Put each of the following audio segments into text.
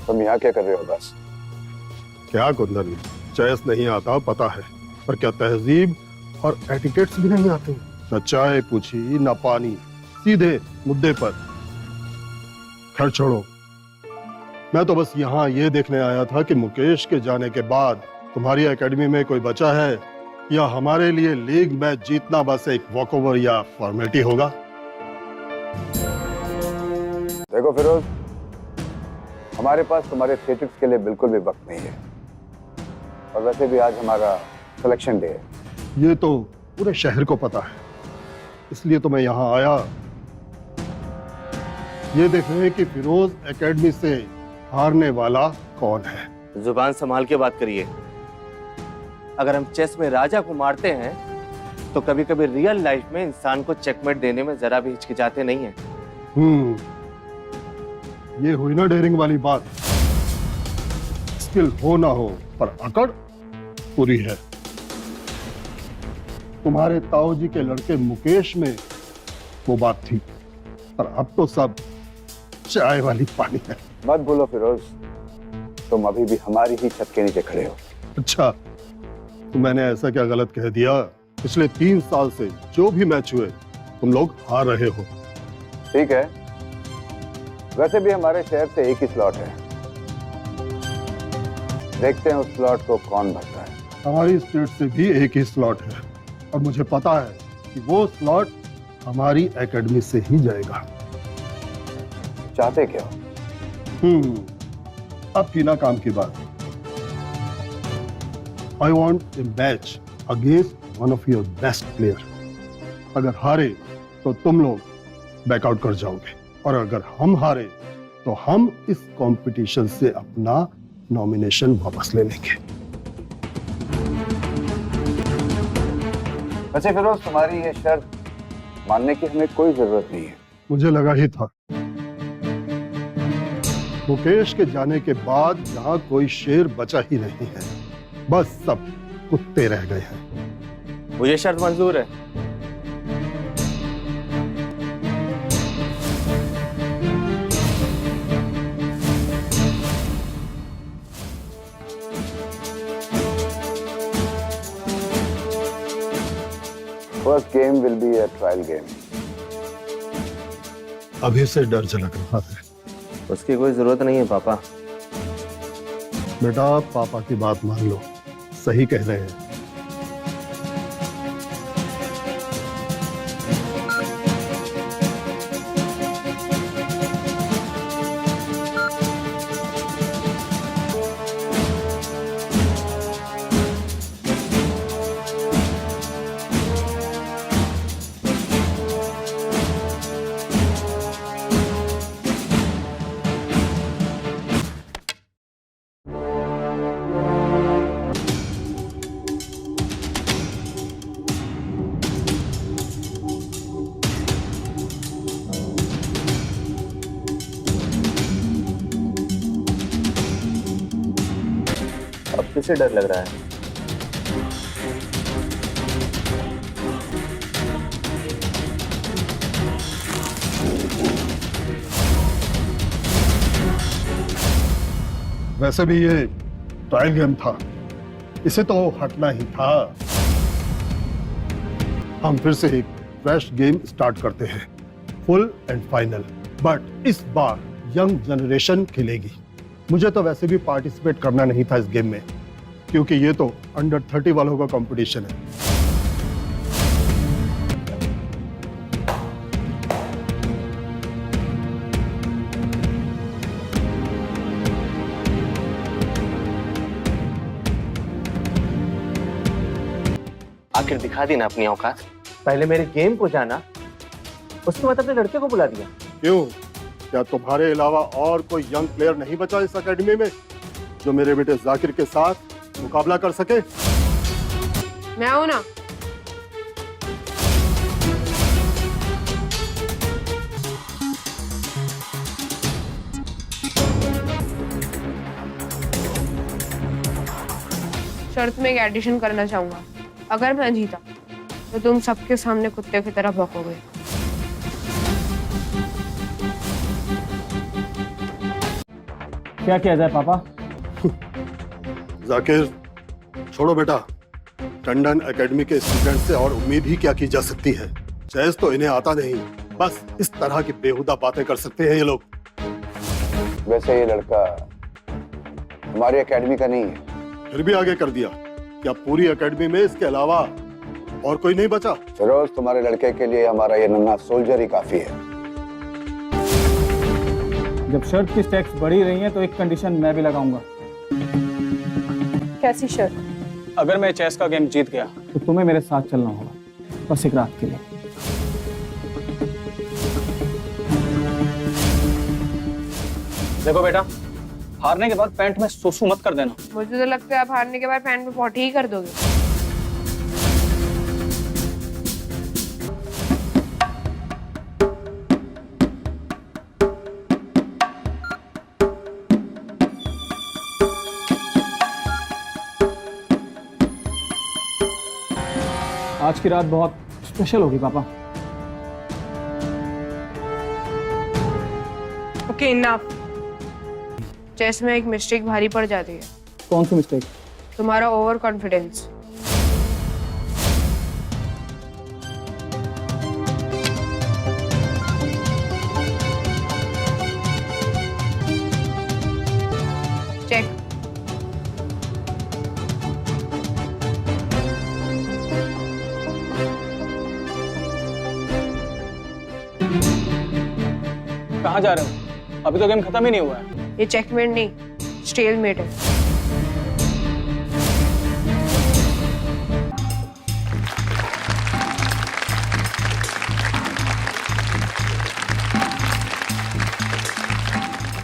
तुम यहाँ क्या कर रहे हो बस? क्या कुंदन, चेस नहीं आता पता है, पर क्या तहजीब और एटिकेट्स भी नहीं आते? न चाय पूछी न पानी, सीधे मुद्दे पर। खैर छोड़ो, मैं तो बस यहाँ ये देखने आया था कि मुकेश के जाने के बाद तुम्हारी एकेडमी में कोई बचा है, या हमारे लिए लीग मैच जीतना बस एक वॉकओवर या फॉर्मेलिटी होगा। देखो फिरोज, हमारे पास तुम्हारे थिएटिक्स के लिए बिल्कुल भी वक्त नहीं है, और वैसे भी आज हमारा सिलेक्शन डे है। ये तो पूरे शहर को पता है, इसलिए तो मैं यहाँ आया ये देखने कि फिरोज एकेडमी से हारने वाला कौन है। जुबान संभाल के बात करिए। अगर हम चेस में राजा को मारते हैं तो कभी कभी रियल लाइफ में इंसान को चेकमेट देने में जरा भी हिचकिचाते नहीं हैं। ये हुई ना डेयरिंग वाली बात। स्किल हो ना हो पर अकड़ पूरी है। तुम्हारे ताऊ जी के लड़के मुकेश में वो बात थी, पर अब तो सब चाय वाली पानी है। मत बोलो फिरोज, तुम अभी भी हमारी ही छत के नीचे खड़े हो। अच्छा, तो मैंने ऐसा क्या गलत कह दिया? पिछले 3 साल से जो भी मैच हुए तुम लोग हार रहे हो। ठीक है, वैसे भी हमारे शहर से एक ही स्लॉट है, देखते हैं उस स्लॉट को कौन भरता है। हमारी स्टेट से भी एक ही स्लॉट है, और मुझे पता है कि वो स्लॉट हमारी एकेडमी से ही जाएगा। चाहते क्या हो? अब की ना काम की बात। I want A match against one of your best player. अगर हारे तो तुम लोग बैकआउट कर जाओगे, और अगर हम हारे तो हम इस कंपटीशन से अपना नॉमिनेशन वापस ले लेंगे। वैसे फिरोज, तुम्हारी ये शर्त मानने की हमें कोई जरूरत नहीं है। मुझे लगा ही था। मुकेश के जाने के बाद यहाँ कोई शेर बचा ही नहीं है, बस सब कुत्ते रह गए हैं। मुझे शर्त मंजूर है। First game will be a trial game. अभी से डर झलक रहा है। उसकी कोई जरूरत नहीं है पापा। बेटा, पापा की बात मान लो, सही कह रहे हैं। अब किसे डर लग रहा है? वैसे भी ये ट्रायल गेम था, इसे तो हटना ही था। हम फिर से एक फ्रेश गेम स्टार्ट करते हैं, फुल एंड फाइनल। बट इस बार यंग जनरेशन खेलेगी। मुझे तो वैसे भी पार्टिसिपेट करना नहीं था इस गेम में, क्योंकि ये तो अंडर 30 वालों का कंपटीशन है। आखिर दिखा दी ना अपनी औकात। पहले मेरे गेम को जाना, उसके बाद अपने लड़के को बुला दिया। क्यों? क्या तुम्हारे अलावा और कोई यंग प्लेयर नहीं बचा इस एकेडमी में जो मेरे बेटे जाकिर के साथ मुकाबला कर सके? मैं हूं ना। शर्त में एक एडिशन करना चाहूंगा। अगर मैं जीता तो तुम सबके सामने कुत्ते की तरह भौंकोगे। क्या किया जाए पापा? जाकिर छोड़ो बेटा, टंडन एकेडमी के स्टूडेंट से और उम्मीद ही क्या की जा सकती है। चेस तो इन्हें आता नहीं, बस इस तरह की बेहुदा बातें कर सकते हैं ये लोग। वैसे ये लड़का हमारी एकेडमी का नहीं है। फिर भी आगे कर दिया। क्या पूरी एकेडमी में इसके अलावा और कोई नहीं बचा? फिरोज, तुम्हारे लड़के के लिए हमारा ये नन्हा सोल्जर ही काफी है। जब शर्ट की स्टैक्स बढ़ी रही हैं तो एक कंडीशन मैं भी लगाऊंगा। कैसी शर्त? अगर मैं चेस का गेम जीत गया तो तुम्हें मेरे साथ चलना होगा, बस एक रात के लिए। देखो बेटा, हारने के बाद पैंट में सुसु मत कर देना। मुझे तो लगता है आप हारने के बाद पैंट में पॉटी ही कर दोगे। आज की रात बहुत स्पेशल होगी पापा। Okay, enough. चेस में एक मिस्टेक भारी पड़ जाती है। कौन सी मिस्टेक? तुम्हारा ओवर कॉन्फिडेंस। चेक। कहाँ जा रहे हो? अभी तो गेम खत्म ही नहीं हुआ है। ये चेकमेट नहीं, स्टेलमेट है।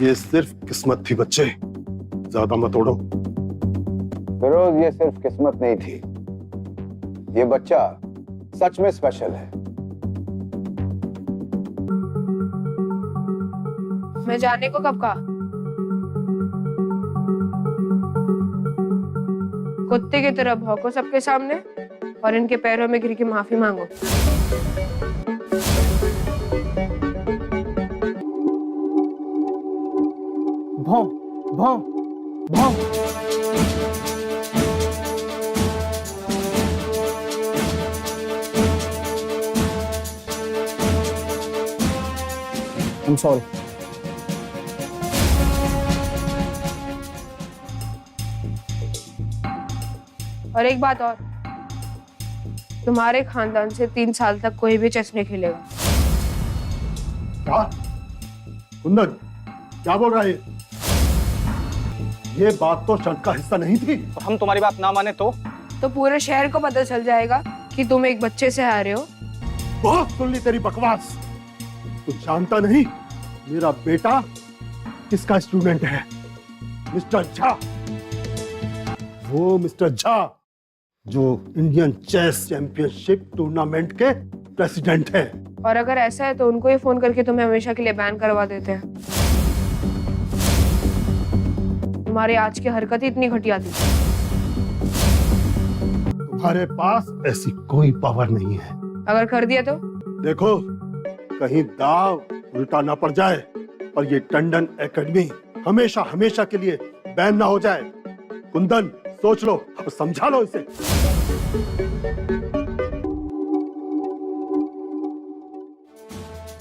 ये सिर्फ किस्मत थी बच्चे, ज्यादा मत उड़ो। फिरोज, ये सिर्फ किस्मत नहीं थी, ये बच्चा सच में स्पेशल है। मैं जाने को कब कहा? कुत्ते की तरह भौंको सबके सामने और इनके पैरों में गिर के माफी मांगो। भौं, भौं, भौं। I'm sorry. और एक बात और, तुम्हारे खानदान से 3 साल तक कोई भी चेस नहीं खेलेगा। क्या? कुंदन, क्या बोल रहा है ये बात तो शर्त का हिस्सा नहीं थी। तो हम तुम्हारी बात ना माने तो पूरे शहर को पता चल जाएगा कि तुम एक बच्चे से हारे हो। बहुत सुन ली तेरी बकवास। तू जानता नहीं मेरा बेटा किसका स्टूडेंट है? मिस्टर झा। वो मिस्टर झा जो इंडियन चेस चैंपियनशिप टूर्नामेंट के प्रेसिडेंट है। और अगर ऐसा है तो उनको ही फोन करके तुम्हें हमेशा के लिए बैन करवा देते हैं। तुम्हारी आज की हरकत ही इतनी घटिया थी। तुम्हारे पास ऐसी कोई पावर नहीं है। अगर कर दिया तो? देखो, कहीं दाव उल्टा ना पड़ जाए और ये टंडन एकेडमी हमेशा हमेशा के लिए बैन ना हो जाए। कुंदन, सोच लो और समझा लो इसे।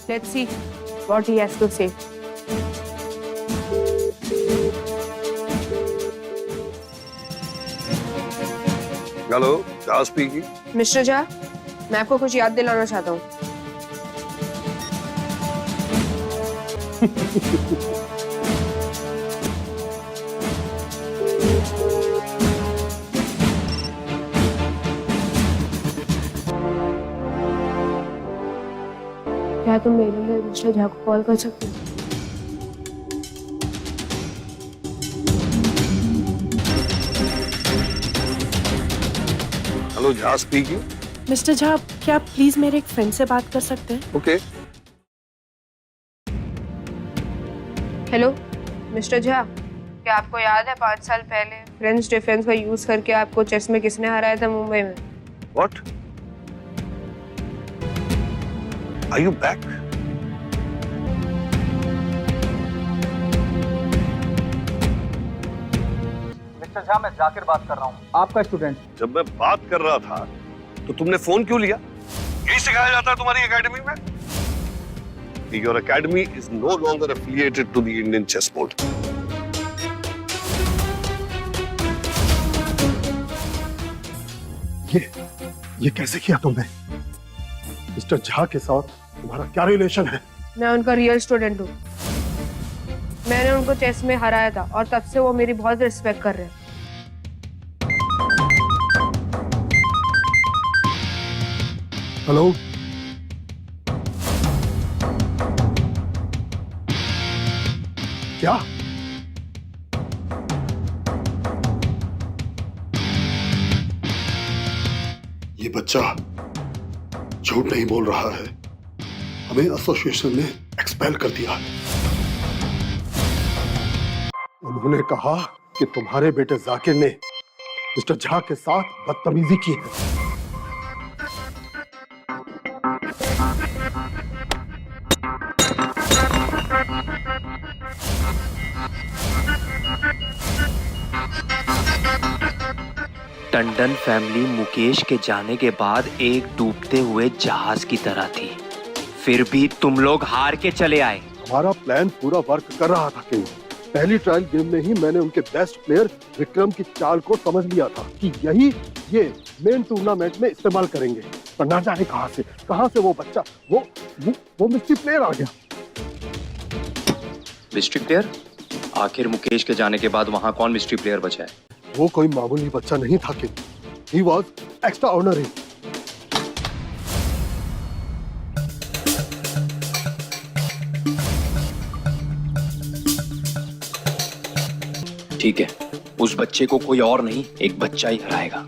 Let's see what he has to say. Hello, Jha speaking. Mister Jha, मैं आपको कुछ याद दिलाना चाहता हूँ। क्या तुम मेरे लिए मिस्टर झा को कॉल कर सकते हो? Hello, Jha speaking. Mister Jha, क्या आप प्लीज मेरे एक फ्रेंड से बात कर सकते हैं? ओके। हेलो मिस्टर झा, क्या आपको याद है 5 साल पहले फ्रेंच डिफेंस का यूज करके आपको चेस में किसने हराया था मुंबई में? What? Are you back? Jha, मैं जाकिर बात कर रहा हूँ, आपका स्टूडेंट। जब मैं बात कर रहा था तो तुमने फोन क्यों लिया? यही सिखाया जाता है तुम्हारी एकेडमी में? Your academy is no longer affiliated to the Indian chess board. ये कैसे किया तुमने? मिस्टर झा के साथ तुम्हारा क्या रिलेशन है? मैं उनका रियल स्टूडेंट हूँ। मैंने उनको चेस में हराया था और तब से वो मेरी बहुत रिस्पेक्ट कर रहे हैं। हेलो, क्या? ये बच्चा झूठ नहीं बोल रहा है। हमें एसोसिएशन ने एक्सपेल कर दिया है। उन्होंने कहा कि तुम्हारे बेटे जाकिर ने मिस्टर झा के साथ बदतमीजी की है। टंडन फैमिली मुकेश के जाने के बाद एक डूबते हुए जहाज की तरह थी, फिर भी तुम लोग हार के चले आए। हमारा प्लान पूरा वर्क कर रहा था किंग। पहली ट्रायल गेम में ही मैंने उनके बेस्ट प्लेयर विक्रम की चाल को समझ लिया था कि यही ये मेन टूर्नामेंट में इस्तेमाल करेंगे। पर ना जाने कहां से वो बच्चा वो मिस्ट्री प्लेयर आ गया। Mystery player? आखिर मुकेश के जाने के बाद वहां कौन मिस्ट्री प्लेयर बचा है? वो कोई मामूली बच्चा नहीं था किंग। He was extraordinary. ठीक है, उस बच्चे को कोई और नहीं, एक बच्चा ही हराएगा।